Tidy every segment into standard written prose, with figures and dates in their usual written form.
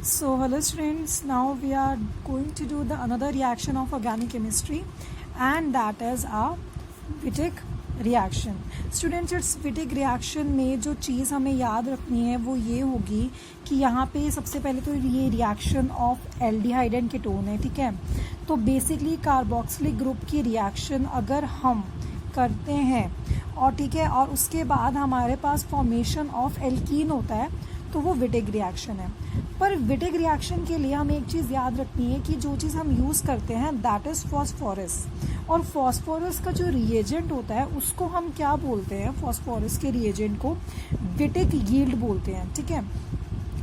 So hello students, now we are going to do the another reaction of organic chemistry and that is a Wittig reaction. Students, इस Wittig reaction में जो चीज़ हमें याद रखनी है वो ये होगी कि यहाँ पे सबसे पहले तो ये reaction of aldehyde and ketone है, ठीक है। तो बेसिकली कार्बोक्सिलिक ग्रुप की रिएक्शन अगर हम करते हैं और ठीक है और उसके बाद हमारे पास फॉर्मेशन ऑफ एल्कीन होता है तो वो विटिग रिएक्शन है। पर विटिग रिएक्शन के लिए हमें एक चीज़ याद रखनी है कि जो चीज़ हम यूज़ करते हैं दैट इज़ फॉस्फोरस, और फॉस्फोरस का जो रिएजेंट होता है उसको हम क्या बोलते हैं, फॉस्फोरस के रिएजेंट को विटिग यील्ड बोलते हैं, ठीक है।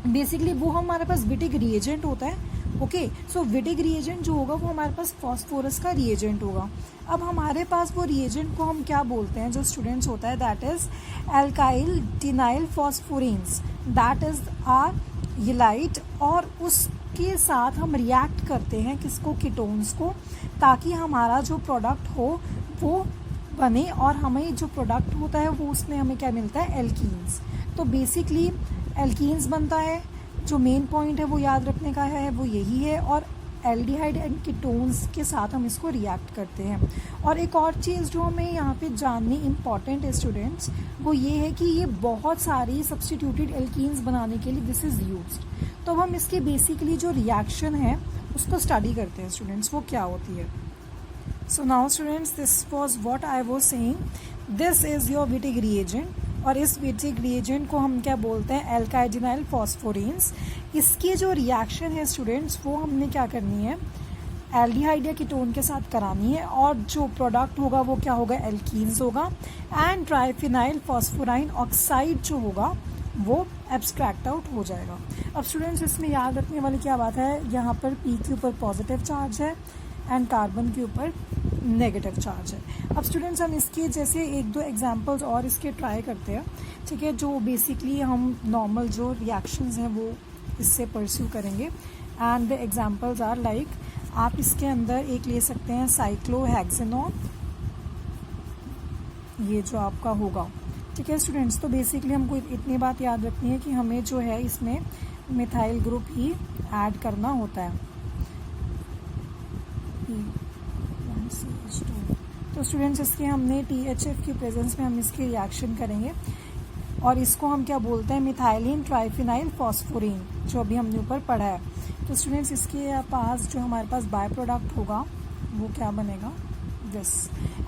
बेसिकली वो हमारे पास विटिग रिएजेंट होता है, ओके। सो विटिग रिएजेंट जो होगा वो हमारे पास फॉस्फोरस का रिएजेंट होगा। अब हमारे पास वो रिएजेंट को हम क्या बोलते हैं जो स्टूडेंट्स होता है that is alkylidene phosphorane, that is or ylide, और उसके साथ हम रिएक्ट करते हैं किसको, कीटोन्स को, ताकि हमारा जो प्रोडक्ट हो वो बने और हमें जो प्रोडक्ट होता है वो उसमें हमें क्या मिलता है, एल्कीन्स। तो बेसिकली एल्कीन्स बनता है, जो मेन पॉइंट है वो याद रखने का है वो यही है, और एल्डिहाइड एंड कीटोन्स के साथ हम इसको रिएक्ट करते हैं। और एक और चीज़ जो हमें यहाँ पे जाननी इम्पॉर्टेंट है स्टूडेंट्स वो ये है कि ये बहुत सारी सब्स्टिट्यूटेड एल्कीन्स बनाने के लिए दिस इज़ यूज्ड। तो अब हम इसके बेसिकली जो रिएक्शन है उसको स्टडी करते हैं स्टूडेंट्स, वो क्या होती है। So now students, this was what I was saying, this is your Wittig reagent, और इस विटिग रिएजेंट को हम क्या बोलते हैं, एल्काइडिनाइल फॉस्फोरेंस। इसकी जो रिएक्शन है स्टूडेंट्स वो हमने क्या करनी है, एल्डिहाइड या कीटोन के साथ करानी है, और जो प्रोडक्ट होगा वो क्या होगा, एल्कीन्स होगा, एंड ट्राइफिनाइल फॉस्फोराइन ऑक्साइड जो होगा वो एब्स्ट्रैक्ट आउट हो जाएगा। अब स्टूडेंट्स इसमें याद रखने वाली क्या बात है, यहाँ पर पी के ऊपर पॉजिटिव चार्ज है एंड कार्बन के ऊपर नेगेटिव चार्ज है। अब स्टूडेंट्स हम इसके जैसे एक दो एग्जांपल्स और इसके ट्राई करते हैं, ठीक है, जो बेसिकली हम नॉर्मल जो रिएक्शंस हैं वो इससे परस्यू करेंगे। And the examples are like, आप इसके अंदर एक ले सकते हैं साइक्लोहेक्सेनॉन, ये जो आपका होगा, ठीक है स्टूडेंट्स। तो बेसिकली हमको इतनी बात याद रखनी है कि हमें जो है इसमें मिथाइल ग्रुप ही ऐड करना होता है। तो स्टूडेंट्स इसके हमने THF की प्रेजेंस में हम इसकी रिएक्शन करेंगे, और इसको हम क्या बोलते हैं, मिथाइलिन ट्राइफिनाइल फॉस्फोरिन, जो अभी हमने ऊपर पढ़ा है। तो स्टूडेंट्स इसके पास जो हमारे पास बाय प्रोडक्ट होगा वो क्या बनेगा, this,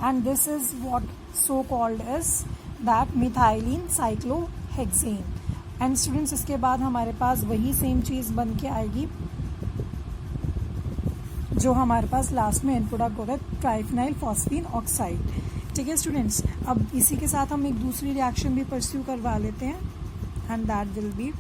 and this is what so called is that methylene cyclohexane. And students इसके बाद हमारे पास वही सेम चीज़ बन के आएगी जो हमारे पास लास्ट में एंड प्रोडक्ट होता है, ट्राइफिनाइल फॉस्फीन ऑक्साइड, ठीक है स्टूडेंट्स। अब इसी के साथ हम एक दूसरी रिएक्शन भी परस्यू करवा लेते हैं, एंड दैट विल बी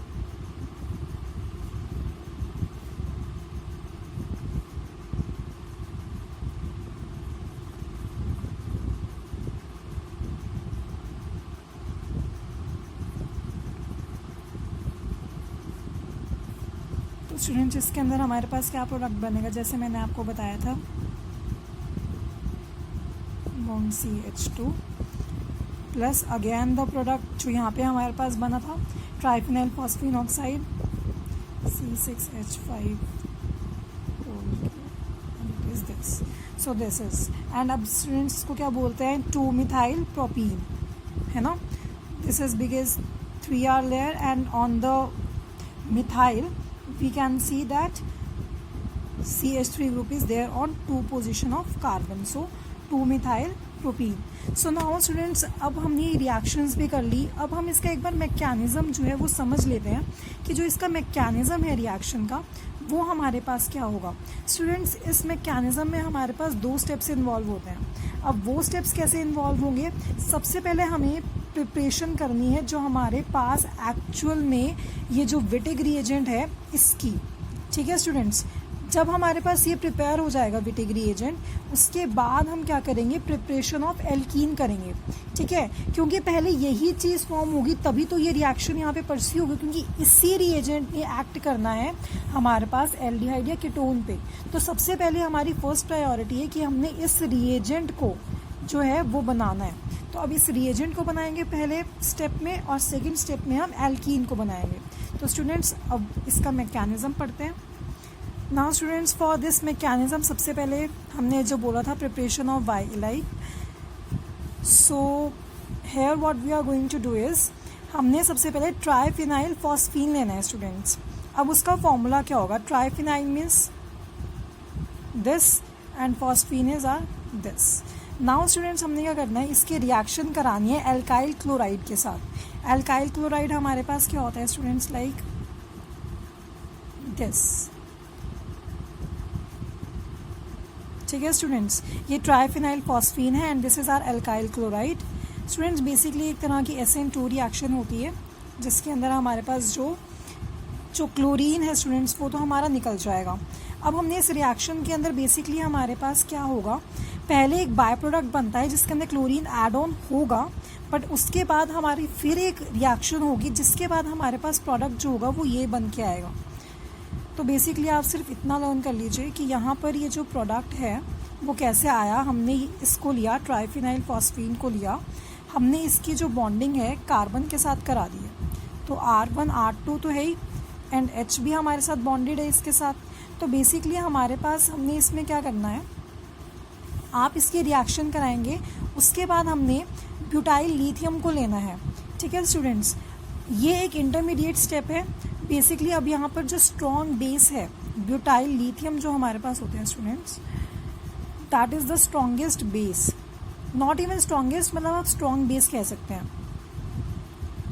तो स्टूडेंट्स इसके अंदर हमारे पास क्या प्रोडक्ट बनेगा, जैसे मैंने आपको बताया था, CH2 plus again the product जो यहाँ पे हमारे पास बना था, triphenyl phosphine oxide C6H5, is this, so this is, and अब स्टूडेंट्स इसको क्या बोलते हैं, 2-मिथाइल प्रोपीन, है ना। This is because 3 are layer and on the methyl we can see that CH3 group is there on 2 position of carbon, so 2-methyl propene। so now students अब हमने reactions भी कर ली, अब हम इसका एक बार मैकेनिज्म जो है वो समझ लेते हैं कि जो इसका मैकेनिज्म है रिएक्शन का वो हमारे पास क्या होगा। स्टूडेंट्स इस मैकेनिज्म में हमारे पास 2 स्टेप्स इन्वॉल्व होते हैं। अब वो स्टेप्स कैसे इन्वॉल्व होंगे, सबसे पहले हमें प्रिपरेशन करनी है जो हमारे पास एक्चुअल में ये जो विटिग रिएजेंट है इसकी, ठीक है स्टूडेंट्स। जब हमारे पास ये प्रिपेयर हो जाएगा विटिग रिएजेंट, उसके बाद हम क्या करेंगे, प्रिपरेशन ऑफ एल्कीन करेंगे, ठीक है, क्योंकि पहले यही चीज़ फॉर्म होगी तभी तो ये रिएक्शन यहाँ पे परस्यू होगी, क्योंकि इसी रिएजेंट ने एक्ट करना है हमारे पास एल्डिहाइड या कीटोन पे। तो सबसे पहले हमारी फर्स्ट प्रायोरिटी है कि हमने इस रिएजेंट को जो है वो बनाना है। तो अब इस रिएजेंट को बनाएंगे पहले स्टेप में, और सेकंड स्टेप में हम एल्कीन को बनाएंगे। तो स्टूडेंट्स अब इसका मैकेनिज़्म पढ़ते हैं. Now students, for this mechanism सबसे पहले हमने जो बोला था preparation of ylide. So here what we are going to do is, हमने सबसे पहले ट्राइफिनाइल फॉस्फीन लेना है स्टूडेंट्स. अब उसका फॉर्मूला क्या होगा? Triphenyl means this and phosphine is our this. Now students, हमने क्या करना है, इसकी रिएक्शन करानी है एल्काइल क्लोराइड के साथ. एल्काइल क्लोराइड हमारे पास क्या होता है स्टूडेंट्स? Like this. ठीक है स्टूडेंट्स, ये ट्राइफिनाइल फॉस्फीन है and this is our alkyl chloride. Students, basically एक तरह की SN2 रिएक्शन होती है जिसके अंदर हमारे पास जो क्लोरीन है स्टूडेंट्स वो तो हमारा निकल जाएगा. अब हमने इस रिएक्शन के अंदर बेसिकली हमारे पास क्या होगा, पहले एक बाय प्रोडक्ट बनता है जिसके अंदर क्लोरीन ऐड ऑन होगा, बट उसके बाद हमारी फिर एक रिएक्शन होगी जिसके बाद हमारे पास प्रोडक्ट जो होगा वो ये बन के आएगा. तो बेसिकली आप सिर्फ इतना लर्न कर लीजिए कि यहाँ पर ये जो प्रोडक्ट है वो कैसे आया. हमने इसको लिया, ट्राइफिनाइल फॉस्फीन को लिया, हमने इसकी जो बॉन्डिंग है कार्बन के साथ करा दी है. तो R1 R2 तो है ही एंड H भी हमारे साथ बॉन्डेड है इसके साथ. तो बेसिकली हमारे पास हमने इसमें क्या करना है, आप इसकी रिएक्शन कराएंगे, उसके बाद हमने ब्यूटाइल लिथियम को लेना है. ठीक है स्टूडेंट्स, ये एक इंटरमीडिएट स्टेप है. बेसिकली अब यहाँ पर जो स्ट्रॉन्ग बेस है ब्यूटाइल लिथियम जो हमारे पास होते हैं students, that is the strongest base. Not even strongest, मतलब आप स्ट्रॉन्ग बेस कह सकते हैं.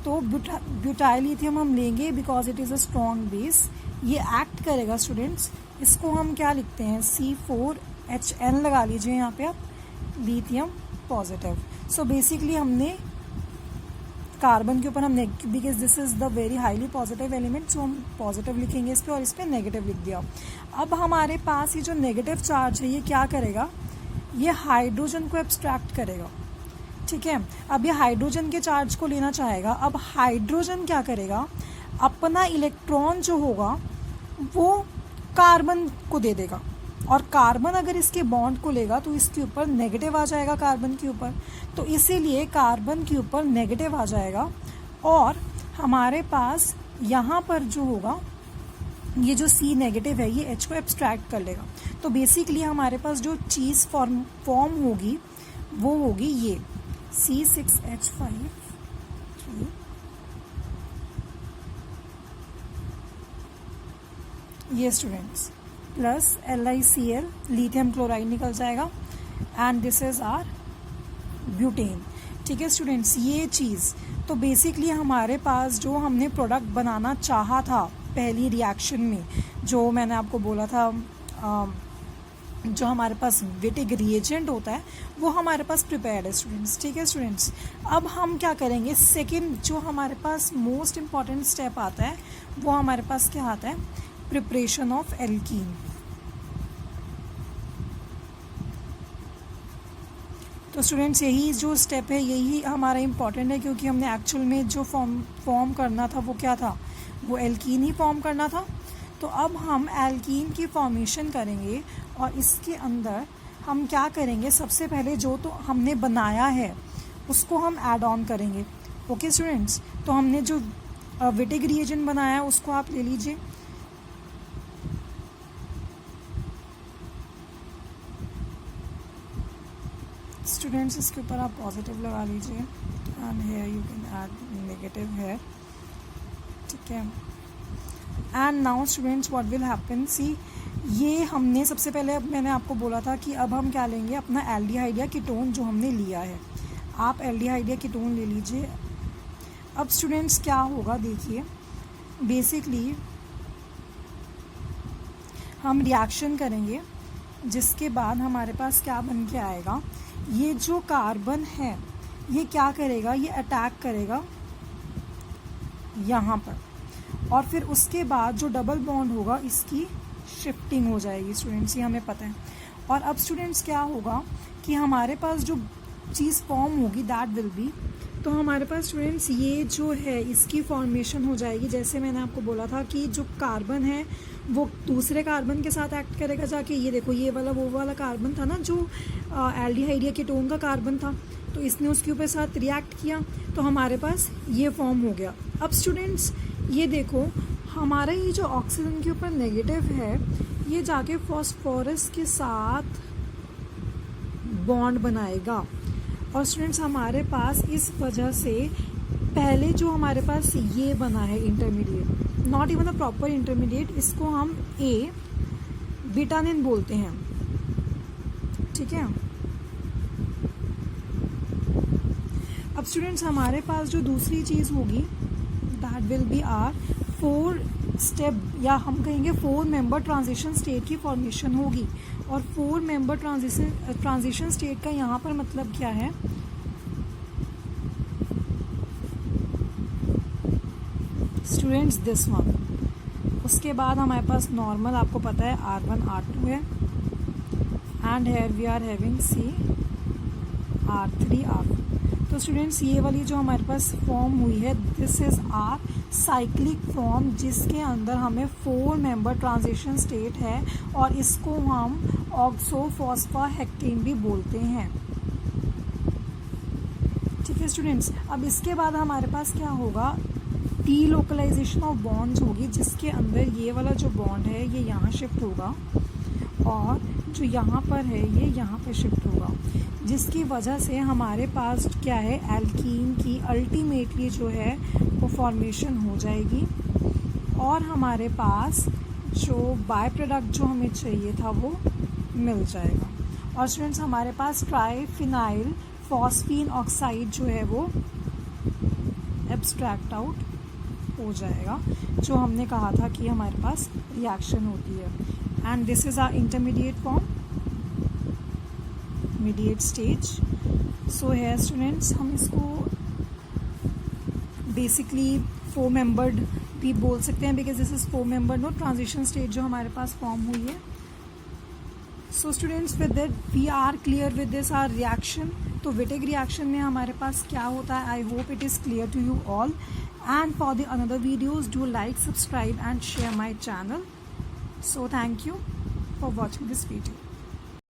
तो ब्यूटाइल लिथियम हम लेंगे because it is a strong base. ये एक्ट करेगा स्टूडेंट्स, इसको हम क्या लिखते हैं, C4H10 लगा लीजिए यहाँ पे आप, लिथियम पॉजिटिव. सो बेसिकली हमने कार्बन के ऊपर हम negative, because this is the very highly positive element, so हम पॉजिटिव लिखेंगे इस पर और इस पर नेगेटिव लिख दिया. अब हमारे पास ये जो नेगेटिव चार्ज है ये क्या करेगा, ये हाइड्रोजन को एब्स्ट्रैक्ट करेगा. ठीक है, अब ये हाइड्रोजन के चार्ज को लेना चाहेगा. अब हाइड्रोजन क्या करेगा, अपना इलेक्ट्रॉन जो होगा वो कार्बन को दे देगा, और कार्बन अगर इसके बॉन्ड को लेगा तो इसके ऊपर नेगेटिव आ जाएगा कार्बन के ऊपर. तो इसीलिए कार्बन के ऊपर नेगेटिव आ जाएगा और हमारे पास यहाँ पर जो होगा ये जो C नेगेटिव है ये H को एब्स्ट्रैक्ट कर लेगा. तो बेसिकली हमारे पास जो चीज़ फॉर्म होगी वो होगी ये C6H5 ये students plus LiCl lithium chloride निकल जाएगा and this is our butane. ठीक है स्टूडेंट्स, ये चीज़ तो बेसिकली हमारे पास जो हमने प्रोडक्ट बनाना चाहा था पहली रिएक्शन में, जो मैंने आपको बोला था जो हमारे पास विटिक रिएजेंट होता है वो हमारे पास प्रिपेयर्ड है स्टूडेंट्स. ठीक है स्टूडेंट्स, अब हम क्या करेंगे, सेकंड जो हमारे पास मोस्ट इम्पॉर्टेंट स्टेप आता है वो हमारे पास क्या आता है, प्रिपरेशन ऑफ एल्कीन. तो स्टूडेंट्स यही जो स्टेप है यही हमारा इम्पॉर्टेंट है, क्योंकि हमने एक्चुअल में जो फॉर्म करना था वो क्या था, वो एल्कीन ही फॉर्म करना था. तो अब हम एल्कीन की फॉर्मेशन करेंगे और इसके अंदर हम क्या करेंगे, सबसे पहले जो तो हमने बनाया है उसको हम ऐड ऑन करेंगे. ओके स्टूडेंट्स, तो हमने जो विटिक रिएजेंट बनाया है उसको आप ले लीजिए. स्टूडेंट्स इसके ऊपर आप पॉजिटिव लगा लीजिए and here you can add negative here. ठीक है, and now students what will happen, see ये हमने सबसे पहले, अब मैंने आपको बोला था कि अब हम क्या लेंगे, अपना एल्डिहाइड या कीटोन जो हमने लिया है, आप एल्डिहाइड या कीटोन ले लीजिए. अब स्टूडेंट्स क्या होगा, देखिए बेसिकली हम रिएक्शन करेंगे जिसके बाद हमारे पास क्या बन के आएगा, ये जो कार्बन है ये क्या करेगा, ये अटैक करेगा यहाँ पर, और फिर उसके बाद जो डबल बॉन्ड होगा इसकी शिफ्टिंग हो जाएगी स्टूडेंट्स, ये हमें पता है. और अब स्टूडेंट्स क्या होगा कि हमारे पास जो चीज़ फॉर्म होगी दैट विल बी, तो हमारे पास स्टूडेंट्स ये जो है इसकी फॉर्मेशन हो जाएगी. जैसे मैंने आपको बोला था कि जो कार्बन है वो दूसरे कार्बन के साथ एक्ट करेगा जाके, ये देखो ये वाला वो वाला कार्बन था ना जो एल्डिहाइड या कीटोन का कार्बन था, तो इसने उसके ऊपर साथ रिएक्ट किया तो हमारे पास ये फॉर्म हो गया. अब स्टूडेंट्स ये देखो हमारा ये जो ऑक्सीजन के ऊपर नेगेटिव है ये जाके फॉस्फोरस के साथ बॉन्ड बनाएगा। और स्टूडेंट्स हमारे पास इस वजह से पहले जो हमारे पास ये बना है intermediate, not even a proper intermediate, इसको हम ए बिटानिन बोलते हैं, ठीक है। अब स्टूडेंट्स हमारे पास जो दूसरी चीज़ होगी that will be our 4 step या हम कहेंगे 4 मेंबर ट्रांजिशन स्टेट की फॉर्मेशन होगी। और 4 मेंबर ट्रांजिशन स्टेट का यहाँ पर मतलब क्या है, स्टूडेंट्स दिस वन। उसके बाद हमारे पास नॉर्मल आपको पता है R1 R2 है, and here we are having C R3 R4। तो स्टूडेंट्स ये वाली जो हमारे पास फॉर्म हुई है this is our cyclic form, जिसके अंदर हमें 4 मेंबर ट्रांजिशन स्टेट है और इसको हम ऑक्सोफॉस्फोहेक्टेन भी बोलते हैं, ठीक है स्टूडेंट्स। अब इसके बाद हमारे पास क्या होगा, डी लोकलाइजेशन ऑफ बॉन्ड्स होगी, जिसके अंदर ये वाला जो बॉन्ड है ये यहाँ शिफ्ट होगा और जो यहाँ पर है ये यहाँ पर शिफ्ट होगा, जिसकी वजह से हमारे पास क्या है एल्कीन की अल्टीमेटली जो है वो फॉर्मेशन हो जाएगी और हमारे पास जो बाय प्रोडक्ट जो हमें चाहिए था वो मिल जाएगा। और स्टूडेंट्स हमारे पास ट्राइफिनाइल फॉस्फीन ऑक्साइड जो है वो एब्स्ट्रैक्ट आउट हो जाएगा, जो हमने कहा था कि हमारे पास रिएक्शन होती है। And this is our intermediate form, mediate stage. So है स्टूडेंट्स हम इसको बेसिकली 4 मेंबर्ड भी बोल सकते हैं because this is 4 membered no transition stage जो हमारे पास फॉर्म हुई है। So students with that we are clear with this our reaction. तो विटिक रिएक्शन में हमारे पास क्या होता है, I hope it is clear to you all. And for the another videos do like, subscribe and share my channel. So thank you for watching this video.